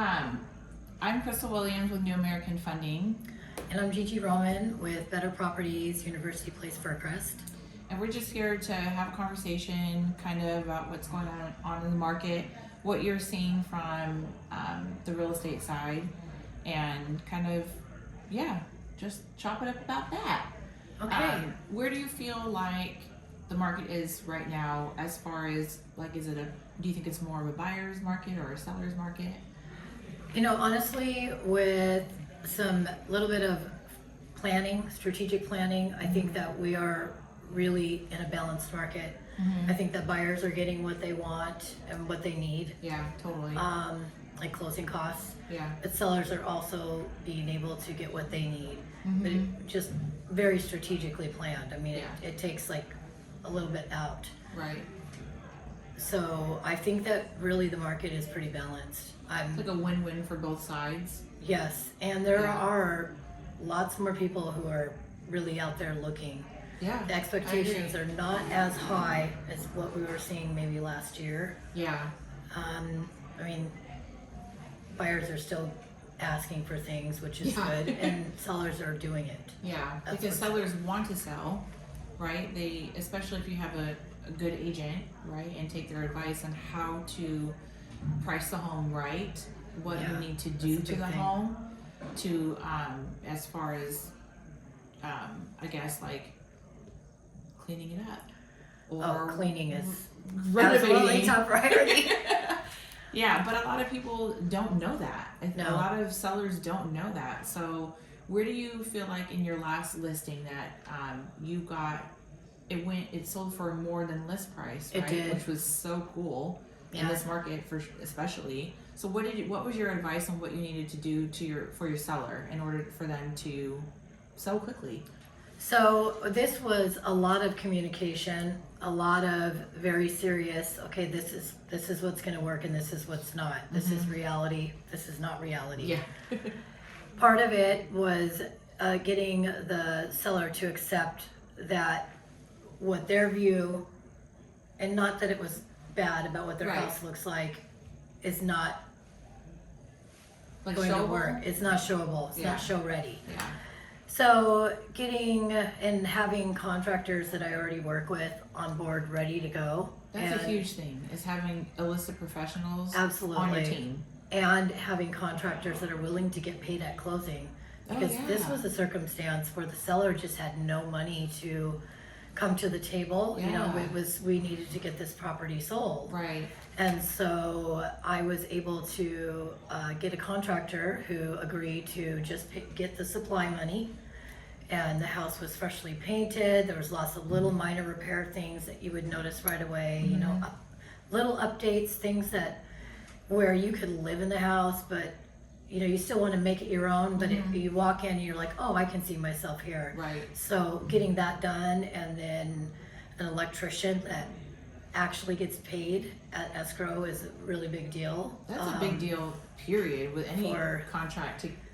I'm Crystal Williams with New American Funding, And I'm Tanya Roman with Better Properties, University Place, Faircrest. and we're just here to have a conversation kind of about what's going on in the market, what you're seeing from the real estate side, and kind of, just chop it up about that. Okay. Where do you feel like the market is right now as far as, like, do you think it's more of a buyer's market or a seller's market? You know, honestly, with some little bit of planning, strategic planning, I think that we are really in a balanced market. Mm-hmm. I think that buyers are getting what they want and what they need, Yeah, totally. like closing costs. Yeah. But sellers are also being able to get what they need, but Mhm. it just very strategically planned. I mean, Yeah. it takes like a little bit out. Right. So I think that really the market is pretty balanced. It's like a win-win for both sides. Yes, and there Yeah. are lots more people who are really out there looking. Yeah. The expectations are not as high as what we were seeing maybe last year. Yeah. I mean, buyers are still asking for things, which is Yeah. good, and sellers are doing it. Yeah. That's Because what's- sellers want to sell, right? They, especially if you have a good agent, right, and take their advice on how to price the home right, what Yeah, you need to that's do a to big the thing. home, to as far as I guess, like, cleaning it up, or Cleaning is renovating. absolutely top priority. Yeah, but a lot of people don't know that. No. A lot of sellers don't know that. So where do you feel like in your last listing that you got, it sold for more than list price, It right? did. Which was so cool in Yeah. this market especially. So what was your advice on what you needed to do for your seller in order for them to sell quickly? So this was a lot of communication, a lot of very serious, okay, this is what's going to work and this is what's not. This is reality. This is not reality. Yeah. Part of it was getting the seller to accept that what their view, and not that it was bad about what their Right. house looks like, is not Like going to showable? work. It's not showable. It's Yeah. not show ready. Yeah. So getting and having contractors that I already work with on board ready to go. That's a and- huge thing, is having a list of professionals Absolutely. on your team. And having contractors that are willing to get paid at closing. Because this yeah. was a circumstance where the seller just had no money to come to the table. You know, Yeah. we needed to get this property sold. Right. And so I was able to get a contractor who agreed to just get the supply money. And the house was freshly painted. There was lots of little minor repair things that you would notice right away. You know, little updates, things that where you could live in the house, but you know, you still want to make it your own. But if you walk in, and you're like, oh, I can see myself here. Right. So getting that done, and then an electrician that actually gets paid at escrow is a really big deal. That's a big deal, period, with any for-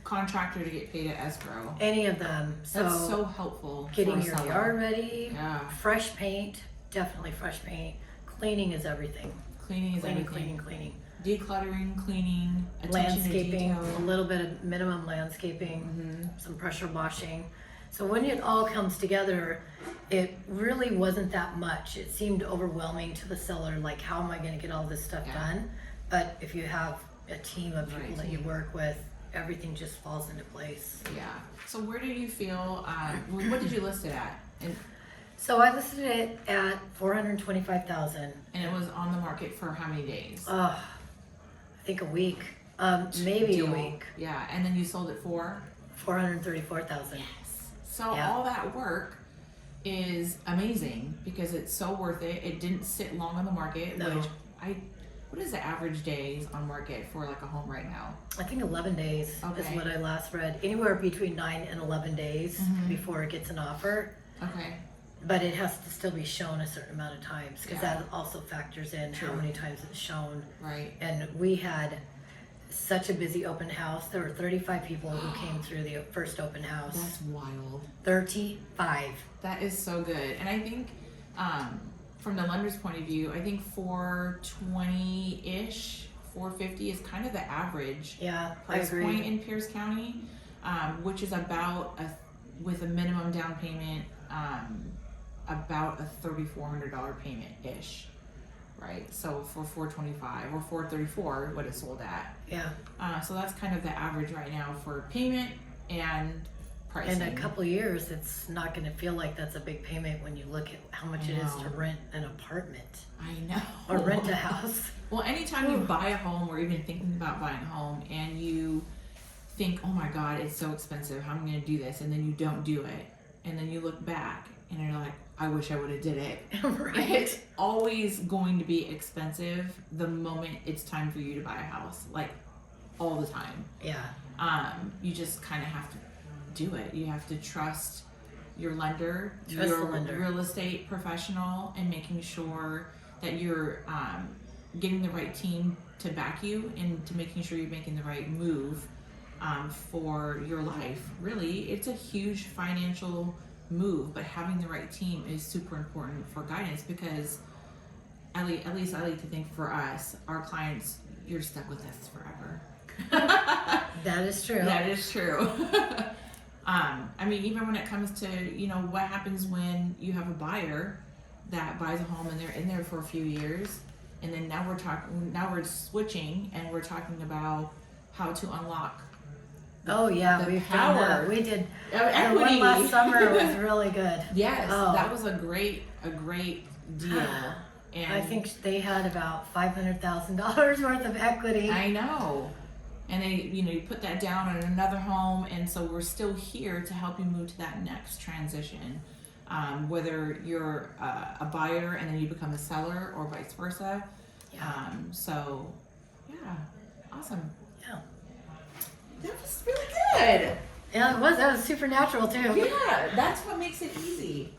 contractor to get paid at escrow. Any of them. That's so helpful. Getting for a your seller. yard ready, Yeah. fresh paint, definitely fresh paint. Cleaning is everything. Cleaning is Cleaning, everything. cleaning. Decluttering, cleaning, attention Landscaping, to a detail. little bit of minimum landscaping, Mm-hmm. some pressure washing. So when it all comes together, it really wasn't that much. It seemed overwhelming to the seller, like, how am I going to get all this stuff Yeah. done? But if you have a team of people Right. that you work with, everything just falls into place. Yeah. So where do you feel? What did you list it at? So I listed it at $425,000. And it was on the market for how many days? I think a week, maybe Deal. a week. Yeah. And then you sold it for? $434,000. Yes. So Yeah. all that work is amazing because it's so worth it. It didn't sit long on the market, No. which what is the average days on market for like a home right now? I think 11 days is Okay. what I last read. Anywhere between 9 and 11 days before it gets an offer. Okay. But it has to still be shown a certain amount of times because Yeah. that also factors in how True. many times it's shown. Right. And we had such a busy open house. There were 35 people who came through the first open house. That's wild. 35. That is so good. And I think from the lender's point of view, I think 420-ish $450 is kind of the average Yeah, I price agree. point in Pierce County, which is about with a minimum down payment, about a $3,400 payment ish, right? So for $425 or $434, what it sold at. Yeah. So that's kind of the average right now for payment and pricing. In a couple of years, it's not going to feel like that's a big payment when you look at how much it is to rent an apartment I know. or rent a house. Well, anytime you buy a home or even thinking about buying a home and you think, oh my God, it's so expensive, how am I going to do this? And then you don't do it. And then you look back and you're like, I wish I would have did it. Right. It's always going to be expensive the moment it's time for you to buy a house, like all the time. Yeah. You just kind of have to do it. You have to trust your lender, Trust your the lender. real estate professional, and making sure that you're getting the right team to back you and to making sure you're making the right move for your life. Really, it's a huge financial move, but having the right team is super important for guidance, because at least I like to think for us, our clients, you're stuck with us forever. That is true. That is true. I mean, even when it comes to, what happens when you have a buyer that buys a home and they're in there for a few years, and then now we're switching and we're talking about how to unlock. Oh yeah, the we've power done that. We did. of The equity. one last summer was really good. Yes, Oh. that was a great deal. And I think they had about $500,000 worth of equity. I know. And they, you put that down on another home, and so we're still here to help you move to that next transition. Whether you're a buyer and then you become a seller, or vice versa. Yeah. So, yeah, awesome. Yeah. That was really good. Yeah, it was. That was supernatural too. Yeah, that's what makes it easy.